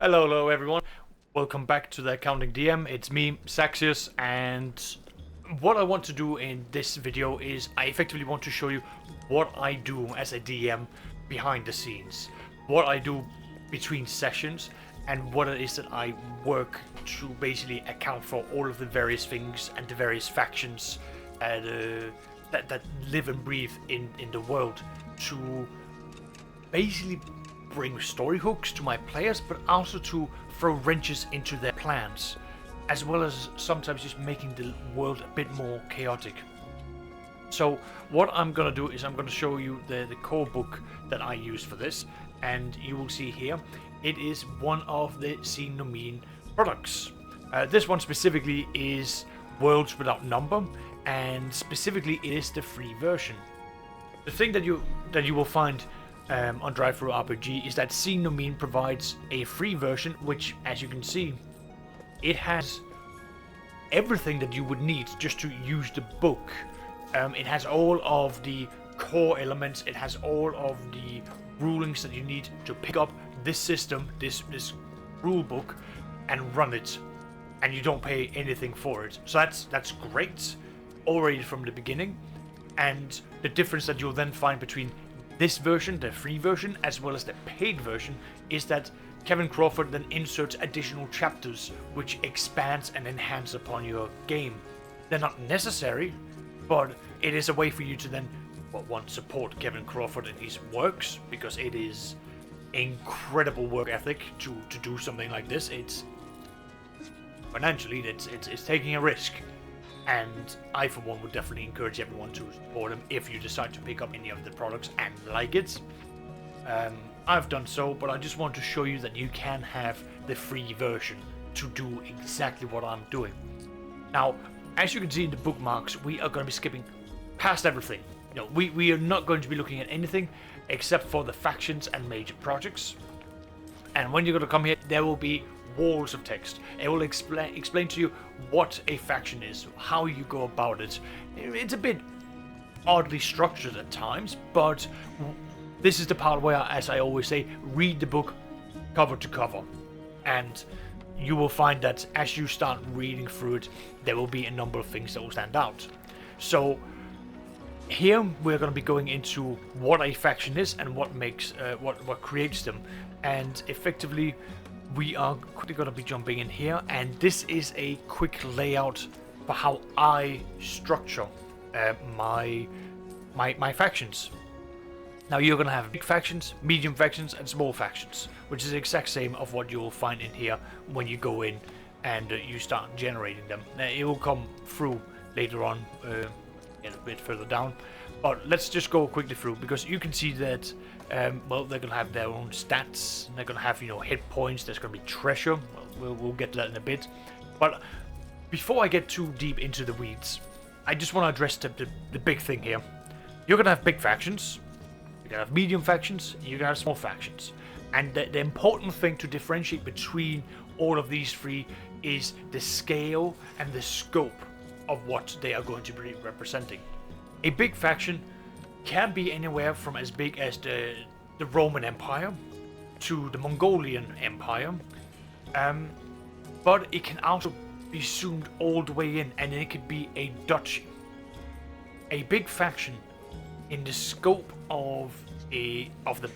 Hello everyone. Welcome back to the Accounting DM. It's me, Saxius, and what I want to do in this video is I effectively want to show you what I do as a DM behind the scenes, what I do between sessions, and what it is that I work to basically account for all of the various things and the various factions that live and breathe in the world to basically bring story hooks to my players, but also to throw wrenches into their plans, as well as sometimes just making the world a bit more chaotic. So what I'm gonna do is I'm gonna show you the core book that I use for this, and you will see here it is one of the Sine Nomine products. This one specifically is Worlds Without Number, and specifically it is the free version. The thing that you will find on Drive-Thru RPG is that Sine Nomine provides a free version, which, as you can see, it has everything that you would need just to use the book. It has all of the core elements. It has all of the rulings that you need to pick up this system, this rule book, and run it, and you don't pay anything for it. So that's great already from the beginning. And the difference that you'll then find between this version, the free version, as well as the paid version, is that Kevin Crawford then inserts additional chapters which expands and enhance upon your game. They're not necessary, but it is a way for you to then, one, support Kevin Crawford and his works, because it is incredible work ethic to do something like this. It's financially, it's taking a risk. And I, for one, would definitely encourage everyone to support them if you decide to pick up any of the products and like it. I've done so, but I just want to show you that you can have the free version to do exactly what I'm doing. Now, as you can see in the bookmarks, we are going to be skipping past everything. You know, we are not going to be looking at anything except for the factions and major projects. And when you're going to come here, there will be walls of text. It will explain to you what a faction is, how you go about it. It's a bit oddly structured at times, but this is the part where, as I always say, read the book cover to cover. And you will find that as you start reading through it, there will be a number of things that will stand out. So here we're going to be going into what a faction is and what makes what creates them, and effectively we are quickly going to be jumping in here, and this is a quick layout for how I structure my factions. Now you're going to have big factions, medium factions, and small factions, which is the exact same of what you'll find in here when you go in and you start generating them. It will come through later on, a bit further down, but let's just go quickly through, because you can see that well, they're gonna have their own stats. They're gonna have, hit points. There's gonna be treasure. Well, we'll get to that in a bit. But before I get too deep into the weeds, I just want to address the big thing here. You're gonna have big factions. You're gonna have medium factions. You're gonna have small factions. And the important thing to differentiate between all of these three is the scale and the scope of what they are going to be representing. A big faction can be anywhere from as big as the Roman Empire to the Mongolian Empire, but it can also be zoomed all the way in, and it could be a duchy. A big faction in the scope of the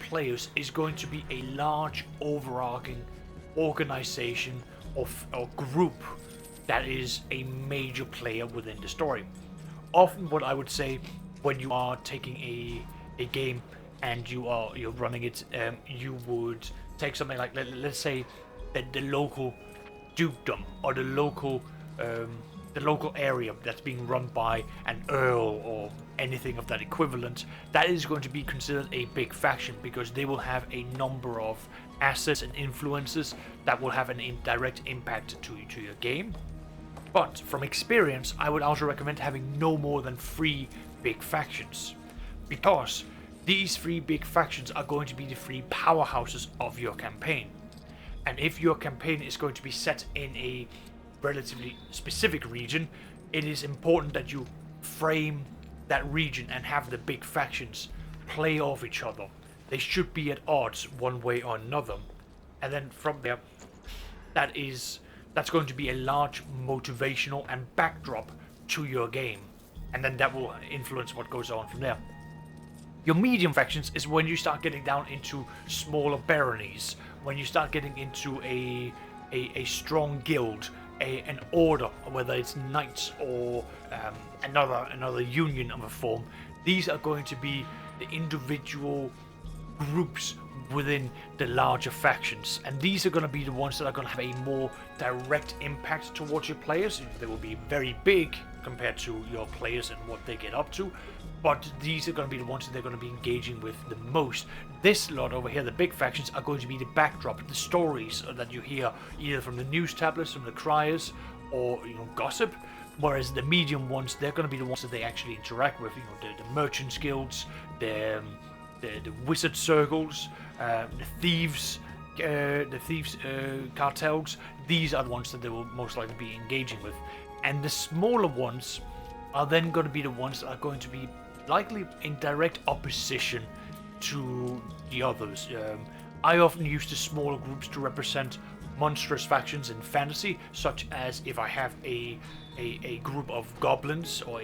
players is going to be a large overarching organization or group that is a major player within the story. Often what I would say, when you are taking a game and you're running it, you would take something like, let's say that the local dukedom, or the local area that's being run by an earl or anything of that equivalent. That is going to be considered a big faction, because they will have a number of assets and influences that will have an indirect impact to your game. But from experience, I would also recommend having no more than 3 big factions, because these 3 big factions are going to be the 3 powerhouses of your campaign. And if your campaign is going to be set in a relatively specific region, it is important that you frame that region and have the big factions play off each other. They should be at odds one way or another. and then from there, that's going to be a large motivational and backdrop to your game, and then that will influence what goes on from there. Your medium factions is when you start getting down into smaller baronies, when you start getting into a strong guild, an order, whether it's knights or another union of a form. These are going to be the individual groups within the larger factions, and these are going to be the ones that are going to have a more direct impact towards your players. They will be very big compared to your players and what they get up to, but these are going to be the ones that they're going to be engaging with the most. This lot over here, the big factions, are going to be the backdrop, the stories that you hear either from the news tablets, from the criers, or gossip. Whereas the medium ones, they're going to be the ones that they actually interact with. The merchants guilds, the wizard circles, the thieves cartels. These are the ones that they will most likely be engaging with. And the smaller ones are then going to be the ones that are going to be likely in direct opposition to the others. I often use the smaller groups to represent monstrous factions in fantasy, such as if I have a group of goblins, or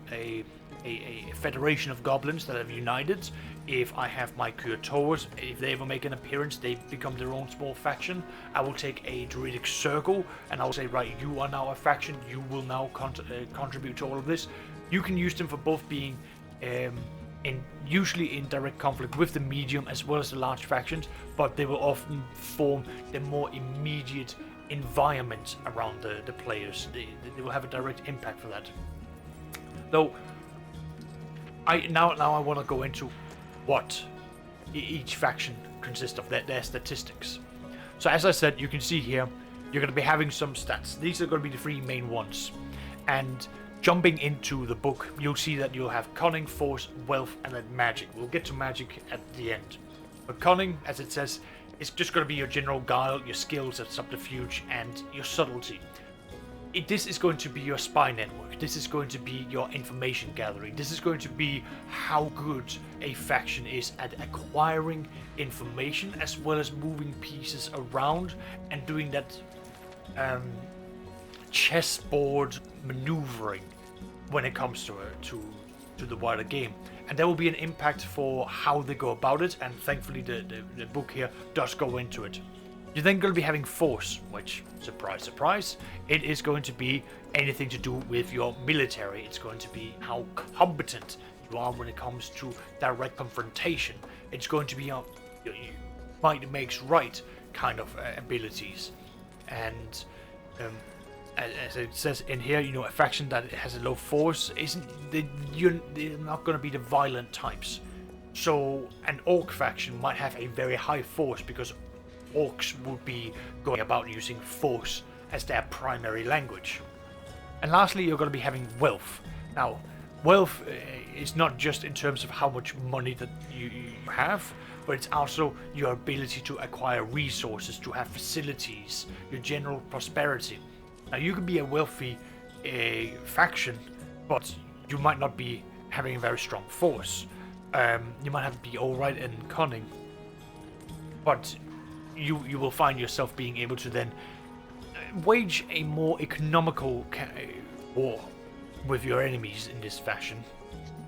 a federation of goblins that have united. If I have my Curators, if they ever make an appearance, they become their own small faction. I will take a druidic circle and I will say, right, you are now a faction, you will now contribute to all of this. You can use them for both being usually in direct conflict with the medium as well as the large factions, but they will often form the more immediate environment around the players. They will have a direct impact for that. Though, now I want to go into what each faction consists of, their statistics. So as I said, you can see here, you're going to be having some stats. These are going to be the three main ones. And jumping into the book, you'll see that you'll have cunning, force, wealth, and then magic. We'll get to magic at the end. But cunning, as it says, is just going to be your general guile, your skills at subterfuge, and your subtlety. This is going to be your spy network. This is going to be your information gathering. This is going to be how good a faction is at acquiring information as well as moving pieces around and doing that chessboard maneuvering when it comes to the wider game. And there will be an impact for how they go about it, and thankfully the book here does go into it. You're then going to be having force, which, surprise, surprise, it is going to be anything to do with your military. It's going to be how competent you are when it comes to direct confrontation. It's going to be your might makes right kind of abilities. And as it says in here, a faction that has a low force they're not going to be the violent types. So an orc faction might have a very high force because orcs would be going about using force as their primary language. And lastly, you're going to be having wealth. Now, wealth is not just in terms of how much money that you have, but it's also your ability to acquire resources, to have facilities, your general prosperity. Now, you can be a wealthy faction, but you might not be having a very strong force. You might have to be alright in cunning, but you will find yourself being able to then wage a more economical war with your enemies in this fashion.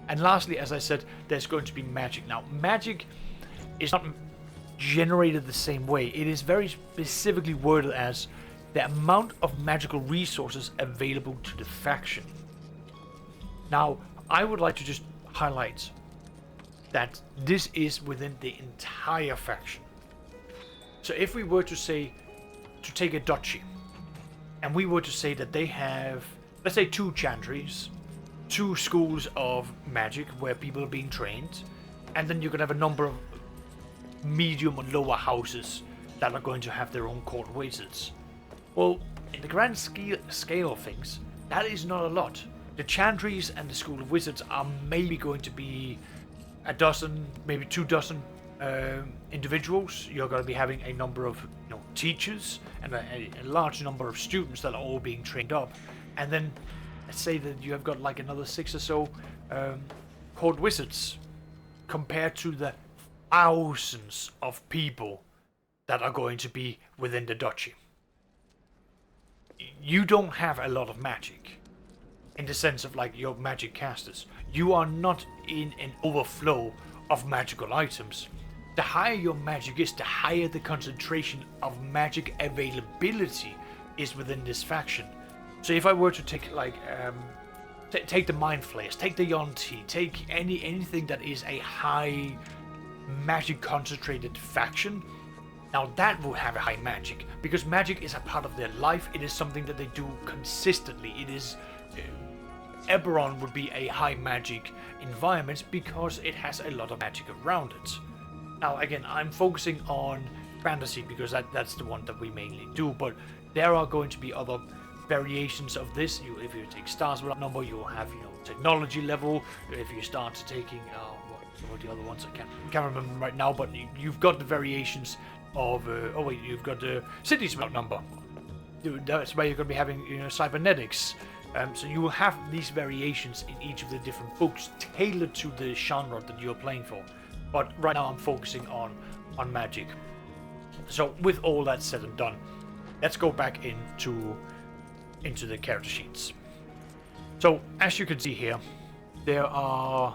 And lastly, as I said, there's going to be magic. Now, magic is not generated the same way. It is very specifically worded as the amount of magical resources available to the faction. Now, I would like to just highlight that this is within the entire faction. So if we were to say, to take a duchy, and we were to say that they have, let's say, 2 chantries, 2 schools of magic where people are being trained, and then you're going to have a number of medium and lower houses that are going to have their own court wizards. Well, in the grand scale of things, that is not a lot. The chantries and the school of wizards are maybe going to be a dozen, maybe 2 dozen individuals. You're going to be having a number of teachers and a large number of students that are all being trained up, and then let's say that you have got like another 6 or so court wizards compared to the thousands of people that are going to be within the duchy. You don't have a lot of magic, in the sense of like your magic casters. You are not in an overflow of magical items. The higher your magic is, the higher the concentration of magic availability is within this faction. So if I were to take like take the Mind Flayers, take the Yonti, take anything that is a high magic concentrated faction, now that will have a high magic, because magic is a part of their life. It is something that they do consistently. It is Eberron would be a high magic environment because it has a lot of magic around it. Now again, I'm focusing on fantasy because that's the one that we mainly do, but there are going to be other variations of this. If you take stars with that number, you'll have technology level. If you start taking what the other ones, I can't remember right now, but you've got the variations of you've got the cities without number. That's where you're going to be having cybernetics. So you will have these variations in each of the different books tailored to the genre that you're playing for. But right now I'm focusing on magic. So with all that said and done, let's go back into the character sheets. So as you can see here, there are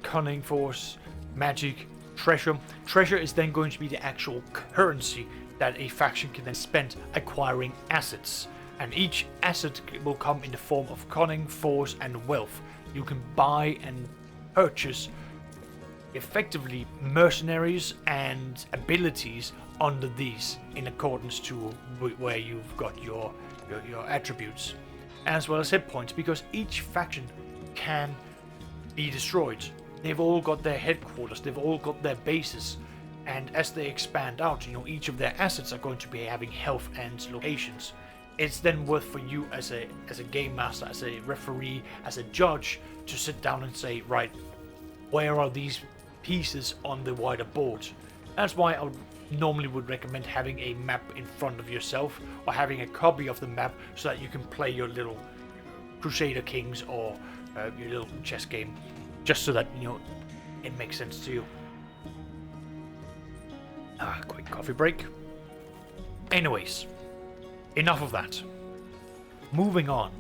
cunning, force, magic, treasure. Treasure is then going to be the actual currency that a faction can then spend acquiring assets. And each asset will come in the form of cunning, force, and wealth. You can buy and purchase effectively mercenaries and abilities under these in accordance to where you've got your attributes, as well as hit points, because each faction can be destroyed. They've all got their headquarters, they've all got their bases, and as they expand out, each of their assets are going to be having health and locations. It's then worth for you as a game master, as a referee, as a judge, to sit down and say, right, where are these pieces on the wider board? That's why I normally would recommend having a map in front of yourself, or having a copy of the map, so that you can play your little Crusader Kings or your little chess game, just so that it makes sense to you. Quick coffee break. Anyways, enough of that. Moving on,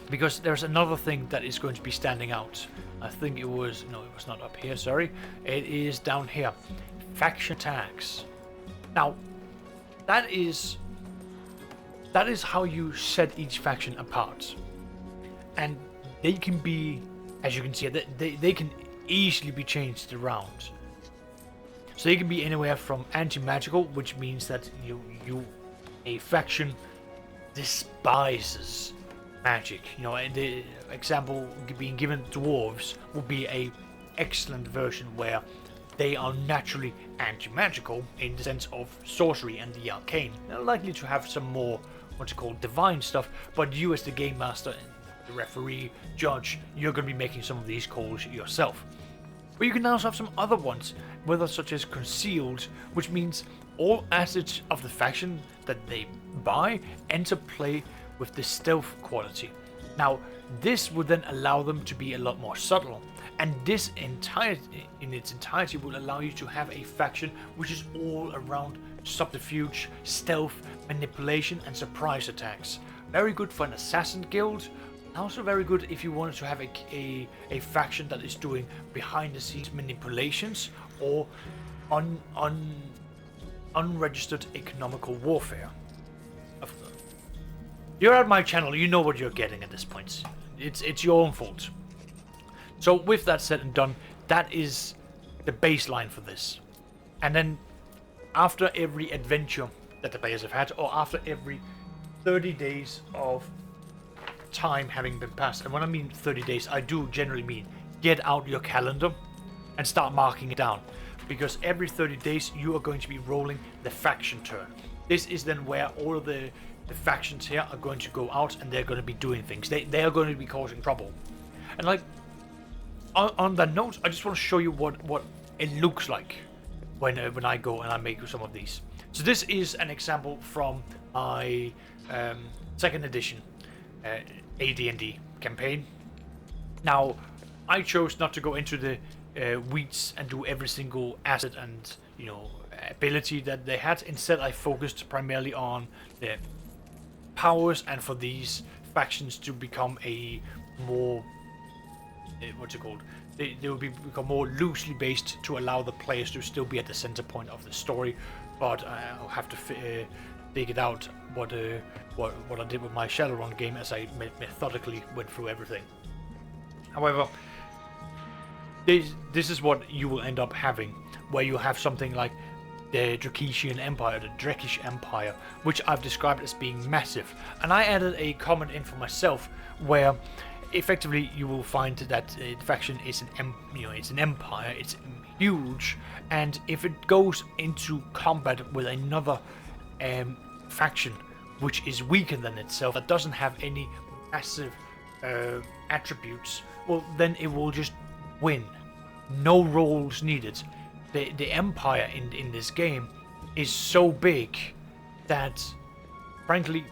because there's another thing that is going to be standing out. I think it was not up here, sorry. It is down here. Faction tags. Now, that is how you set each faction apart. And they can be, as you can see, they can easily be changed around. So they can be anywhere from anti-magical, which means that a faction despises magic. The example being given, dwarves would be a excellent version where they are naturally anti-magical in the sense of sorcery and the arcane. They're likely to have some more divine stuff, but you as the game master, the referee, judge, you're going to be making some of these calls yourself. But you can also have some other ones, whether such as concealed, which means all assets of the faction that they buy enter play with the stealth quality. Now, this would then allow them to be a lot more subtle, and this in its entirety will allow you to have a faction which is all around subterfuge, stealth, manipulation, and surprise attacks. Very good for an assassin guild. Also very good if you wanted to have a faction that is doing behind the scenes manipulations or unregistered economical warfare. You're at my channel, you know what you're getting at this point. It's your own fault. So with that said and done, that is the baseline for this. And then after every adventure that the players have had, or after every 30 days of time having been passed, and when I mean 30 days, I do generally mean get out your calendar and start marking it down, because every 30 days you are going to be rolling the faction turn. This is then where all of the factions here are going to go out, and they're going to be doing things. They are going to be causing trouble. And like on that note, I just want to show you what it looks like when I go and I make some of these. So this is an example from my second edition AD&D campaign. Now, I chose not to go into the weeds and do every single asset and ability that they had. Instead, I focused primarily on the powers, and for these factions to become a more what's it called? They will become more loosely based to allow the players to still be at the center point of the story. But I'll have to dig it out what I did with my Shadowrun game as I methodically went through everything. However, this is what you will end up having, where you have something like the Drakeshian Empire, the Drakish Empire, which I've described as being massive. And I added a comment in for myself where effectively you will find that the faction is it's an empire, it's huge, and if it goes into combat with another faction which is weaker than itself, that doesn't have any massive attributes, well, then it will just win. No rolls needed. The empire in this game is so big that, frankly,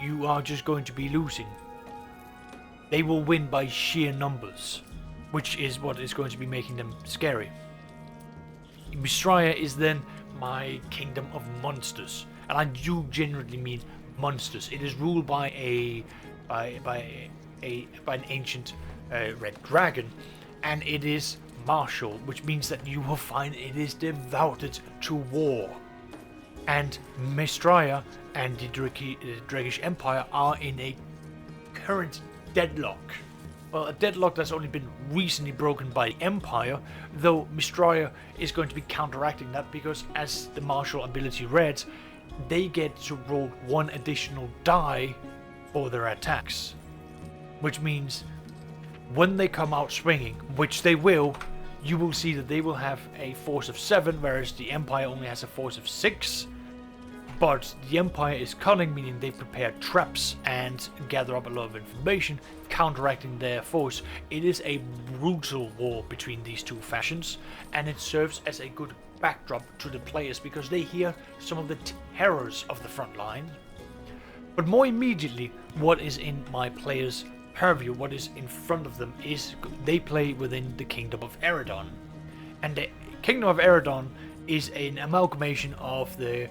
you are just going to be losing. They will win by sheer numbers, which is what is going to be making them scary. Mystraia is then my kingdom of monsters, and I do genuinely mean monsters. It is ruled by an ancient red dragon, and it is martial, which means that you will find it is devoted to war. And Mystraia and the Drakish Empire are in a current deadlock. Well, a deadlock that's only been recently broken by the Empire, though Mystraia is going to be counteracting that because, as the martial ability read, they get to roll one additional die for their attacks. Which means when they come out swinging, which they will, you will see that they will have a force of 7, whereas the Empire only has a force of 6. But the Empire is cunning, meaning they prepare traps and gather up a lot of information, counteracting their force. It is a brutal war between these two factions, and it serves as a good backdrop to the players because they hear some of the terrors of the front line. But more immediately, what is in my players' purview, what is in front of them, is they play within the Kingdom of Eredon. And the Kingdom of Eredon is an amalgamation of the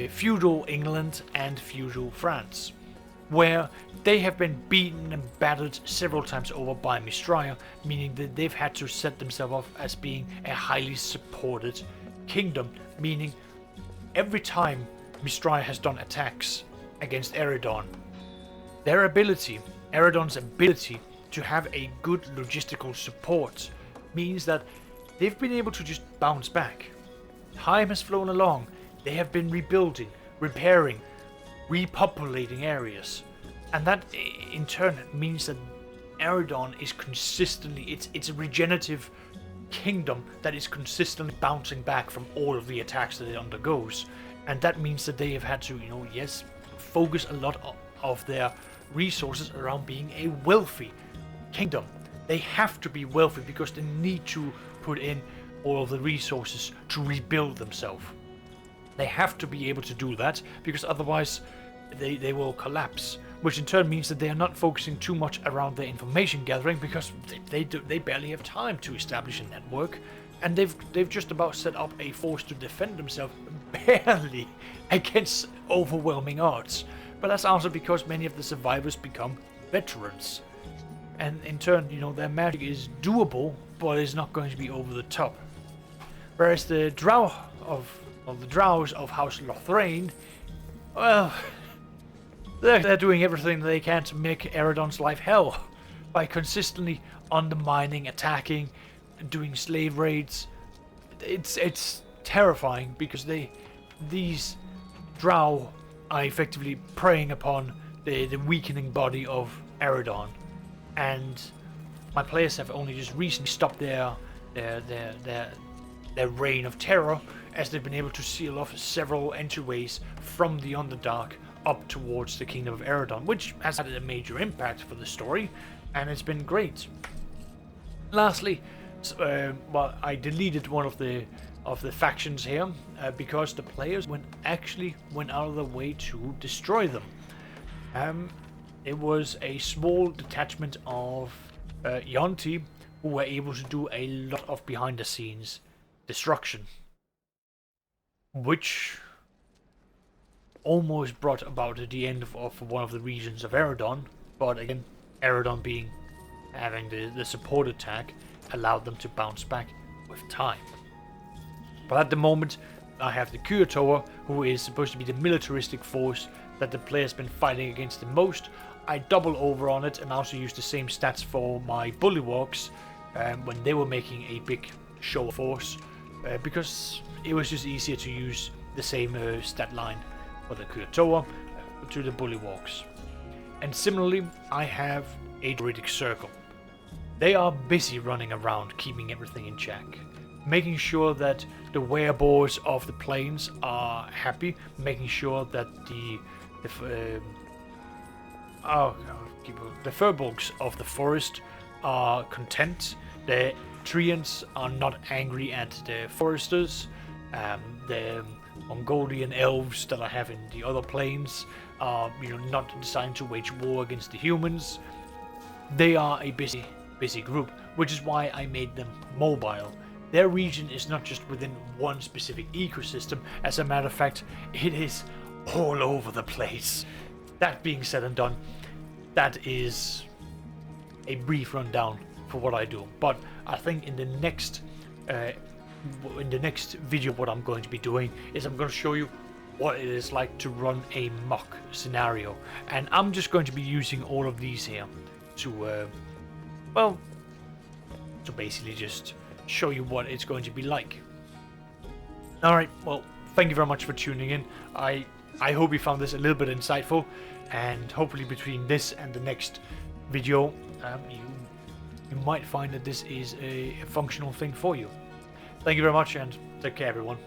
feudal England and feudal France, where they have been beaten and battered several times over by Mystraia, meaning that they've had to set themselves up as being a highly supported kingdom, meaning every time Mystraia has done attacks against Eredon, Eredon's ability to have a good logistical support means that they've been able to just bounce back. Time has flown along. They have been rebuilding, repairing, repopulating areas. And that in turn means that Eredon is consistently, it's a regenerative kingdom that is consistently bouncing back from all of the attacks that it undergoes. And that means that they have had to, yes, focus a lot of their resources around being a wealthy kingdom. They have to be wealthy because they need to put in all of the resources to rebuild themselves. They have to be able to do that because otherwise they will collapse, which in turn means that they are not focusing too much around their information gathering because they barely have time to establish a network, and they've just about set up a force to defend themselves barely against overwhelming odds. But that's also because many of the survivors become veterans, and in turn, their magic is doable, but it's not going to be over the top. Whereas the drow of the drows of House Lothlorien, well, they're doing everything they can to make Eredon's life hell by consistently undermining, attacking, doing slave raids. It's terrifying because these drow are effectively preying upon the weakening body of Eredon, and my players have only just recently stopped their reign of terror, as they've been able to seal off several entryways from the Underdark up towards the Kingdom of Eredon, which has had a major impact for the story, and it's been great. Lastly, I deleted one of the factions here because the players went out of their way to destroy them. It was a small detachment of Yonti who were able to do a lot of behind the scenes destruction. which almost brought about the end of one of the regions of Eridon, but again, Eridon having the support attack allowed them to bounce back with time. But at the moment, I have the Kurotoa, who is supposed to be the militaristic force that the player's been fighting against the most. I double over on it and also use the same stats for my Bullywalks when they were making a big show of force, because it was just easier to use the same stat line for the Kurotoa to the Bullywalks. And similarly, I have a Druidic Circle. They are busy running around, keeping everything in check, making sure that the wereboars of the plains are happy, making sure that the furbolgs of the forest are content, the treants are not angry at the foresters, the Mongolian elves that I have in the other plains are not deciding to wage war against the humans. They are a busy group, which is why I made them mobile. Their region is not just within one specific ecosystem. As a matter of fact, it is all over the place. That being said and done, that is a brief rundown for what I do. But I think in the next video, what I'm going to be doing is I'm going to show you what it is like to run a mock scenario, and I'm just going to be using all of these here to to basically just show you what it's going to be like. Alright, well, thank you very much for tuning in. I hope you found this a little bit insightful, and hopefully between this and the next video, you might find that this is a functional thing for you. Thank you very much, and take care, everyone.